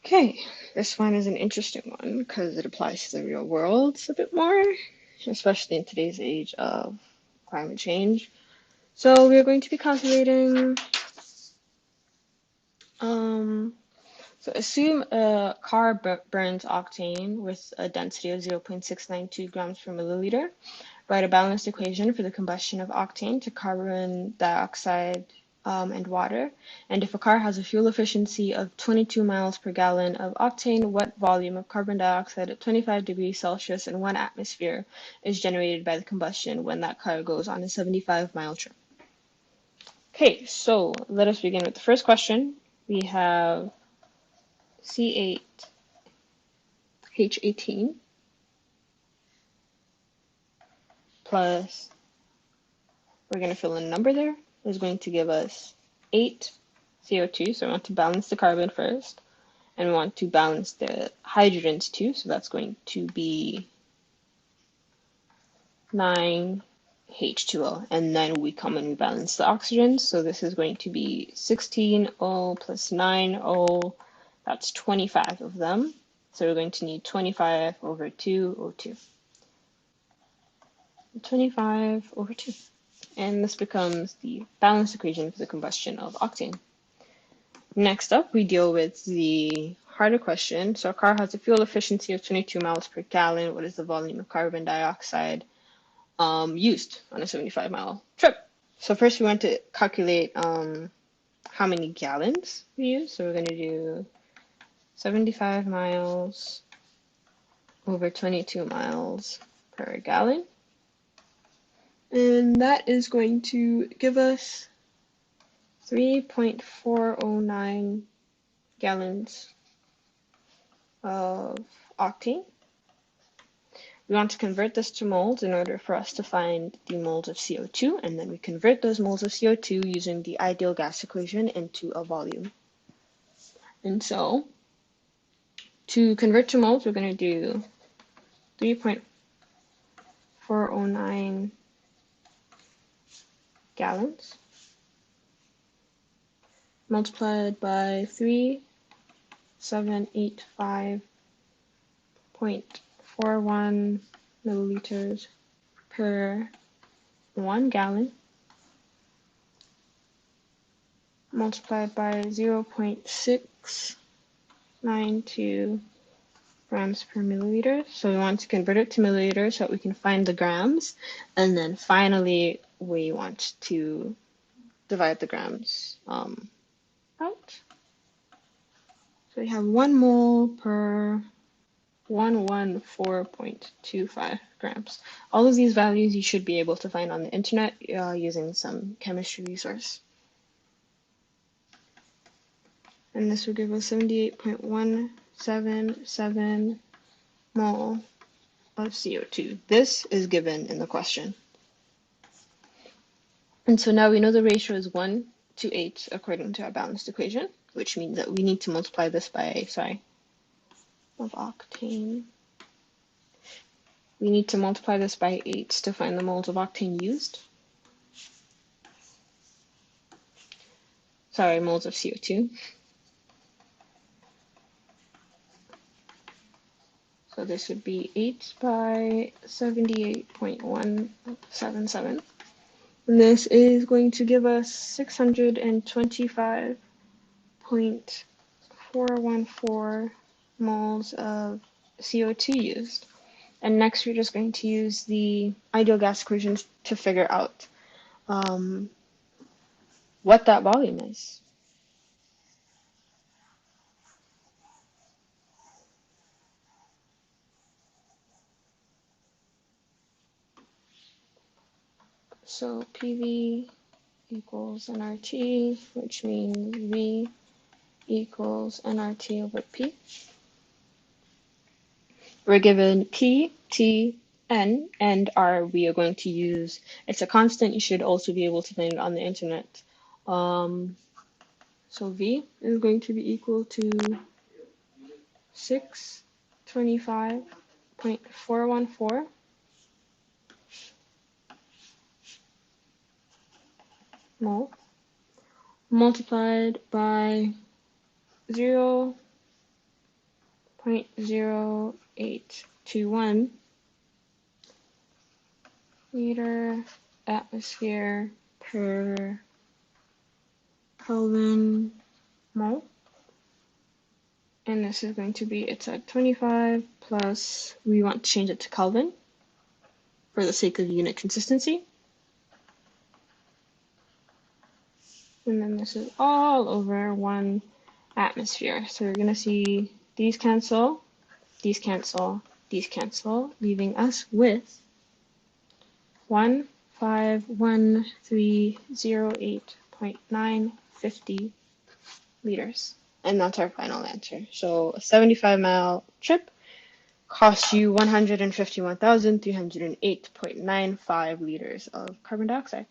Okay, this one is an interesting one because it applies to the real world a bit more, especially in today's age of climate change. So we are going to be calculating, um, so assume a car burns octane with a density of 0.692 grams per milliliter. Write a balanced equation for the combustion of octane to carbon dioxide and water. And if a car has a fuel efficiency of 22 miles per gallon of octane, what volume of carbon dioxide at 25 degrees Celsius in 1 atmosphere is generated by the combustion when that car goes on a 75-mile trip? Okay, so let us begin with the first question. We have C8H18 plus, we're going to fill in a number there, is going to give us 8 CO2, so we want to balance the carbon first, and we want to balance the hydrogens too, so that's going to be 9 H2O, and then we come and we balance the oxygens, so this is going to be 16 O plus 9 O, that's 25 of them, so we're going to need 25 over 2 O2. 25 over 2. And this becomes the balanced equation for the combustion of octane. Next up, we deal with the harder question. So a car has a fuel efficiency of 22 miles per gallon. What is the volume of carbon dioxide used on a 75-mile trip? So first we want to calculate how many gallons we use. So we're going to do 75 miles over 22 miles per gallon. And that is going to give us 3.409 gallons of octane. We want to convert this to moles in order for us to find the moles of CO2, and then we convert those moles of CO2 using the ideal gas equation into a volume. And so, to convert to moles, we're going to do 3.409 gallons multiplied by 3785.41 milliliters per 1 gallon multiplied by 0.692 grams per milliliter. So we want to convert it to milliliters so that we can find the grams. And then finally, we want to divide the grams out. So we have 1 mole per 114.25 grams. All of these values you should be able to find on the internet using some chemistry resource. And this will give us 78.177 mole of CO2. This is given in the question. And so now we know the ratio is 1 to 8 according to our balanced equation, which means that we need to multiply this by, of octane. We need to multiply this by 8 to find the moles of octane used. Moles of CO2. So this would be 8 by 78.177. And this is going to give us 625.414 moles of CO2 used. And next we're just going to use the ideal gas equations to figure out what that volume is. So PV equals nRT, which means V equals nRT over P. We're given P, T, N, and R we are going to use. It's a constant. You should also be able to find it on the internet. So V is going to be equal to 625.414 mole multiplied by 0 0.0821 liter atmosphere per Kelvin mole. And this is going to be, it's at 25 plus, we want to change it to Kelvin for the sake of unit consistency. And then this is all over 1 atmosphere. So we're going to see these cancel, these cancel, these cancel, leaving us with 151,308.950 liters. And that's our final answer. So a 75-mile trip costs you 151,308.95 liters of carbon dioxide.